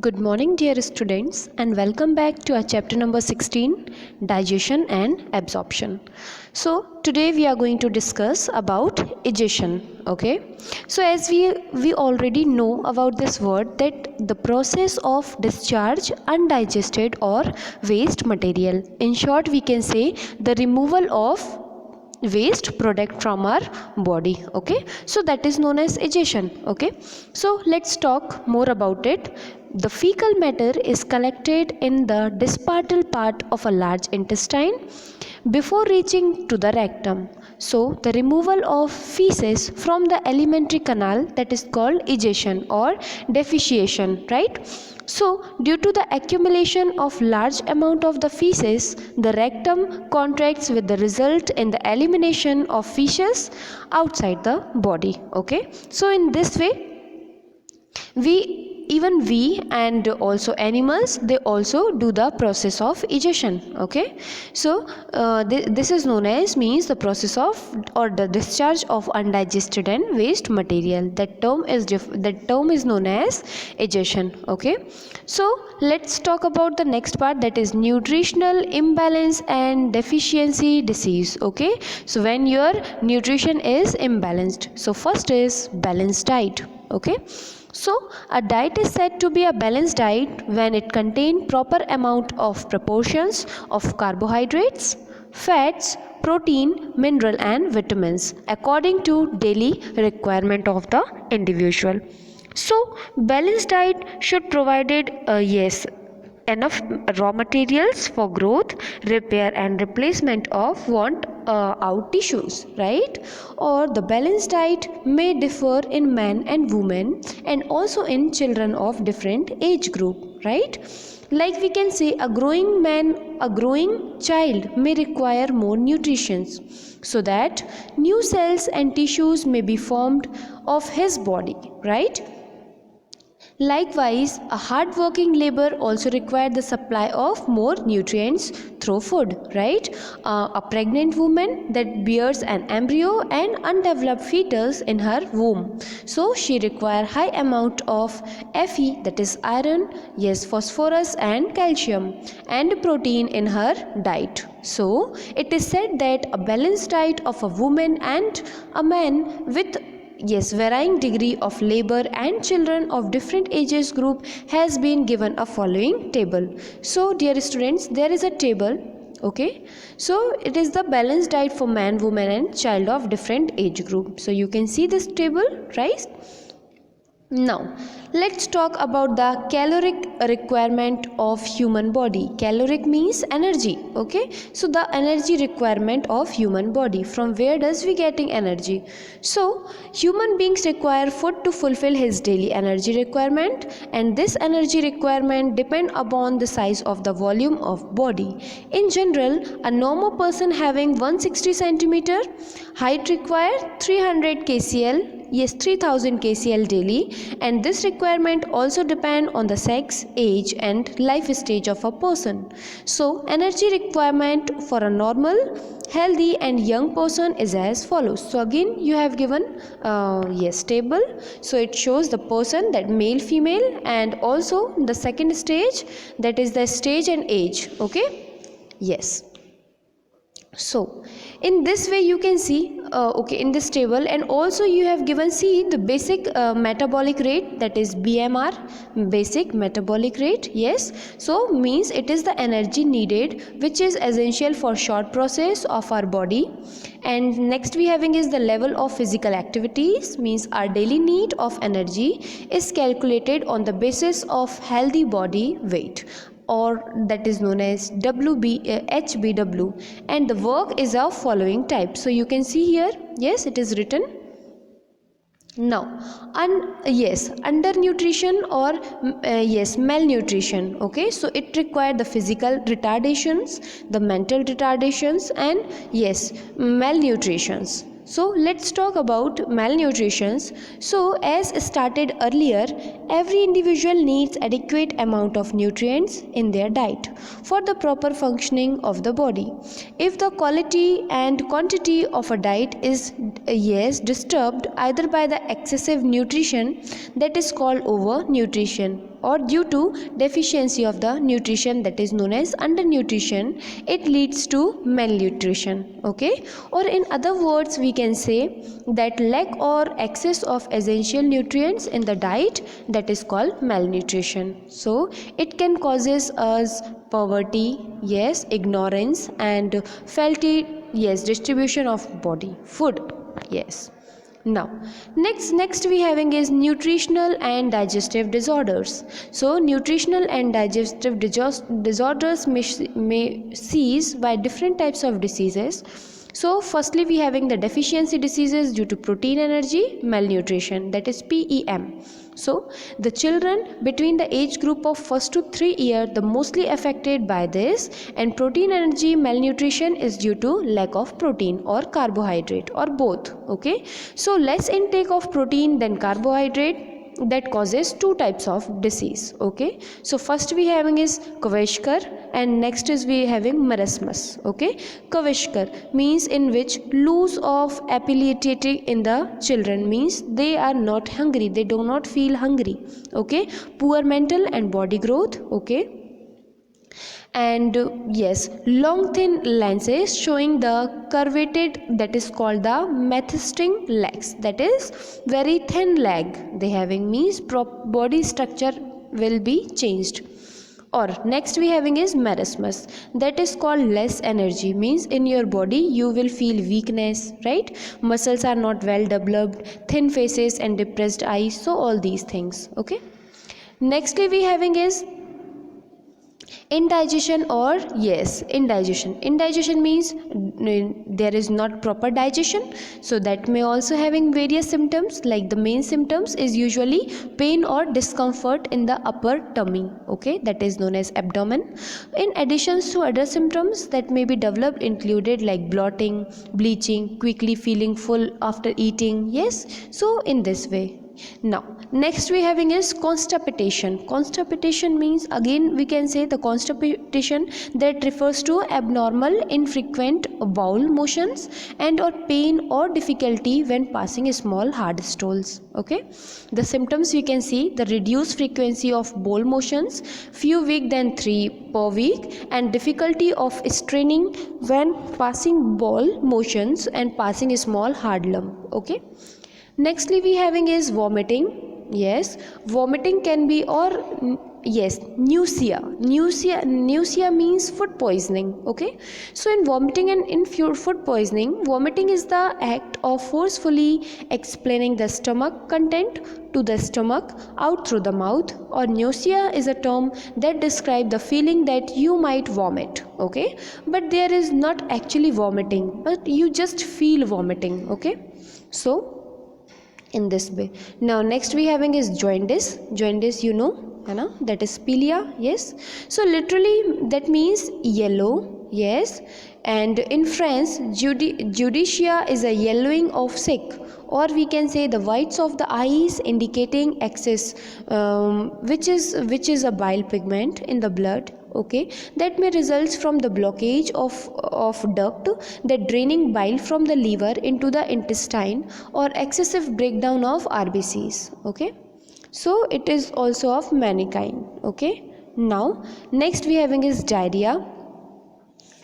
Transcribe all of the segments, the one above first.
Good morning, dear students, and welcome back to our chapter number 16, Digestion and Absorption. So, today we are going to discuss about digestion. Okay, so as we already know about this word, that the process of discharge undigested or waste material. In short, we can say the removal of waste product from our body. Okay, so that is known as digestion. Okay, so let's talk more about it. The fecal matter is collected in the dispartal part of a large intestine before reaching to the rectum. So the removal of feces from the alimentary canal, that is called digestion or defecation, right? So due to the accumulation of large amount of the feces, the rectum contracts, with the result in the elimination of feces outside the body. Okay, so in this way we and also animals, they also do the process of digestion. Okay, so this is known as means the process of or the discharge of undigested and waste material. That term is known as digestion. Okay, so let's talk about the next part, that is nutritional imbalance and deficiency disease. Okay, so when your nutrition is imbalanced, so first is balanced diet. Okay, so a diet is said to be a balanced diet when it contains proper amount of proportions of carbohydrates, fats, protein, mineral and vitamins according to daily requirement of the individual. So balanced diet should provided enough raw materials for growth, repair and replacement of worn out tissues, right? Or the balanced diet may differ in men and women and also in children of different age group, right? Like we can say a growing child may require more nutrition so that new cells and tissues may be formed of his body, right? Likewise, a hard-working laborer also requires the supply of more nutrients through food, right? A pregnant woman that bears an embryo and undeveloped fetus in her womb, so she requires high amount of Fe, that is iron, yes, phosphorus and calcium, and protein in her diet. So it is said that a balanced diet of a woman and a man with varying degree of labor and children of different ages group has been given a following table. So dear students, there is a table. Okay, so it is the balanced diet for man, woman and child of different age group. So you can see this table, right? Now let's talk about the caloric requirement of human body. Caloric means energy. Okay, so the energy requirement of human body, from where does we getting energy? So human beings require food to fulfill his daily energy requirement, and this energy requirement depend upon the size of the volume of body. In general, a normal person having 160 centimeter height require 300 kcal, yes, 3000 kcal daily, and this requirement also depend on the sex, age and life stage of a person. So energy requirement for a normal, healthy and young person is as follows. So again you have given table. So it shows the person, that male, female, and also the second stage, that is the stage and age. Okay, yes. So in this way you can see in this table, and also you have given, see, the basic metabolic rate, that is BMR, basic metabolic rate. Yes, so means it is the energy needed which is essential for short process of our body. And next we having is the level of physical activities, means our daily need of energy is calculated on the basis of healthy body weight, or that is known as HBW, and the work is of following type. So you can see here, yes, it is written. Now undernutrition or malnutrition. Okay, so it requires the physical retardations, the mental retardations, and malnutritions. So let's talk about malnutrition. So as stated earlier, every individual needs adequate amount of nutrients in their diet for the proper functioning of the body. If the quality and quantity of a diet is disturbed either by the excessive nutrition, that is called overnutrition, or due to deficiency of the nutrition, that is known as undernutrition, it leads to malnutrition. Okay, or in other words we can say that lack or excess of essential nutrients in the diet, that is called malnutrition. So it can causes us poverty, yes, ignorance, and faulty, yes, distribution of body food. Yes. Now next we having is nutritional and digestive disorders. So nutritional and digestive disorders may cease by different types of diseases. So firstly we having the deficiency diseases due to protein energy malnutrition, that is PEM. So the children between the age group of 1st to 3 year the mostly affected by this, and protein energy malnutrition is due to lack of protein or carbohydrate or both. Okay, so less intake of protein than carbohydrate, that causes two types of disease. Okay, so first we having is Kwashiorkor and next is we having marasmus. Okay, Kwashiorkor means in which loss of appetite in the children, means they are not hungry, they do not feel hungry. Okay, poor mental and body growth. Okay, and yes, long thin lenses showing the curvated, that is called the methysting legs, that is very thin leg they having, means body structure will be changed. Or next we having is marasmus, that is called less energy, means in your body you will feel weakness, right? Muscles are not well developed, thin faces and depressed eyes, so all these things. Okay, nextly we having is indigestion, or yes, indigestion means there is not proper digestion, so that may also having various symptoms, like the main symptoms is usually pain or discomfort in the upper tummy. Okay, that is known as abdomen. In addition to other symptoms that may be developed included like bloating, bleaching, quickly feeling full after eating. Yes, so in this way. Now next we having is constipation. Constipation means again we can say the constipation that refers to abnormal infrequent bowel motions and or pain or difficulty when passing small hard stools. Okay, the symptoms we can see the reduced frequency of bowel motions, few week than 3 per week, and difficulty of straining when passing bowel motions and passing a small hard lump. Okay, nextly we having is vomiting. Yes, vomiting can be, or yes, nausea means food poisoning. Okay, so in vomiting and in food poisoning, vomiting is the act of forcefully explaining the stomach content to the stomach out through the mouth, or nausea is a term that describes the feeling that you might vomit. Okay, but there is not actually vomiting, but you just feel vomiting. Okay, so in this way. Now next we having is jaundice, you know, that is pilia. Yes, so literally that means yellow. Yes, and in French judicia is a yellowing of sick, or we can say the whites of the eyes indicating excess which is a bile pigment in the blood. Okay, that may result from the blockage of duct that draining bile from the liver into the intestine, or excessive breakdown of RBCs. Okay, so it is also of many kind. Okay, now next we having is diarrhea.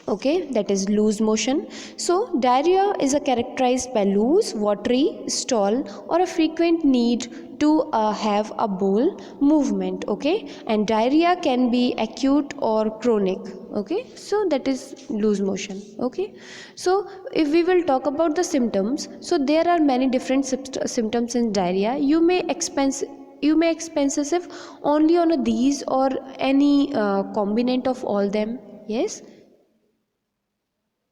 Okay, that is loose motion. So diarrhea is characterized by loose, watery stool, or a frequent need to have a bowel movement. Okay, and diarrhea can be acute or chronic. Okay, so that is loose motion. Okay, so if we will talk about the symptoms, so there are many different symptoms in diarrhea. You may expensive only on these or any combinant of all them. Yes,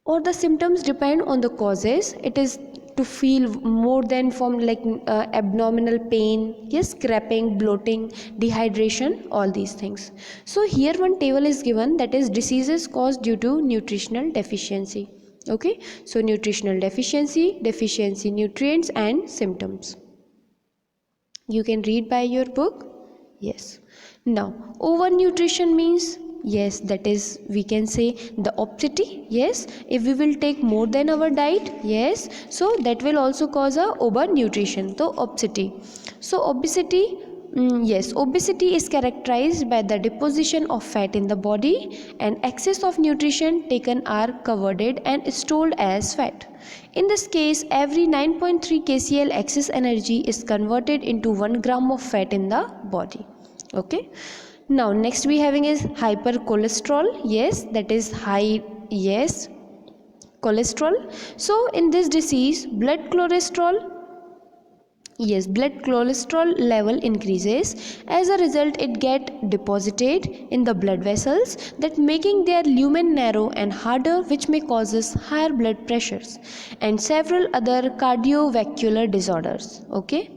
or the symptoms depend on the causes. It is to feel more than from like abdominal pain, yes, cramping, bloating, dehydration, all these things. So here one table is given, that is diseases caused due to nutritional deficiency. Okay, so nutritional deficiency nutrients and symptoms you can read by your book. Yes, now overnutrition means, yes, that is we can say the obesity. Yes, if we will take more than our diet, yes, so that will also cause a overnutrition, so obesity. So obesity Yes, obesity is characterized by the deposition of fat in the body, and excess of nutrition taken are covered and stored as fat. In this case, every 9.3 kcal excess energy is converted into 1 gram of fat in the body. Okay. Now next we having is hypercholesterol. Yes, that is high. Yes, cholesterol. So in this disease, blood cholesterol level increases. As a result, it get deposited in the blood vessels, that making their lumen narrow and harder, which may causes higher blood pressures and several other cardiovascular disorders. Okay.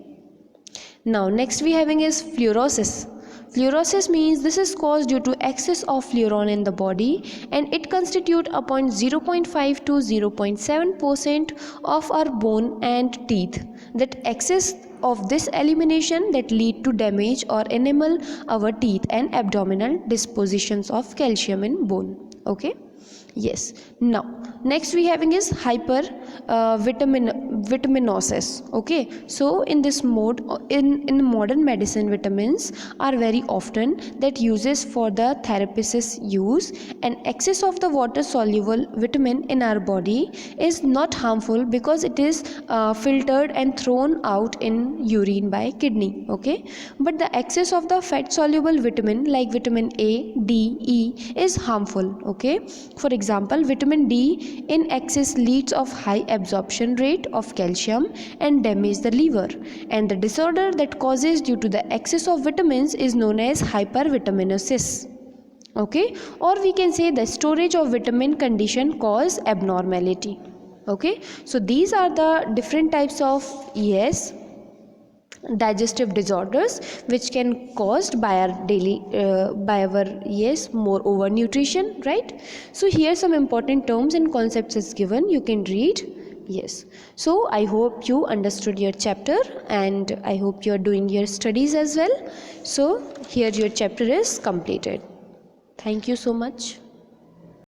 Now next we having is fluorosis. Fluorosis means this is caused due to excess of fluorine in the body, and it constitute upon 0.5 to 0.7% of our bone and teeth. That excess of this elimination that lead to damage or enamel our teeth and abdominal dispositions of calcium in bone. Okay. Yes. Now next we having is vitaminosis. Okay. So in this mode, in modern medicine, vitamins are very often that uses for the therapists use, and excess of the water soluble vitamin in our body is not harmful because it is filtered and thrown out in urine by kidney. Okay. But the excess of the fat soluble vitamin like vitamin A, D, E is harmful. Okay. For example, vitamin D in excess leads of high absorption rate of calcium and damage the liver, and the disorder that causes due to the excess of vitamins is known as hypervitaminosis. Okay, or we can say the storage of vitamin condition cause abnormality. Okay, so these are the different types of digestive disorders which can caused by our daily more overnutrition, right? So here some important terms and concepts is given, you can read. Yes, so I hope you understood your chapter, and I hope you are doing your studies as well. So here your chapter is completed. Thank you so much.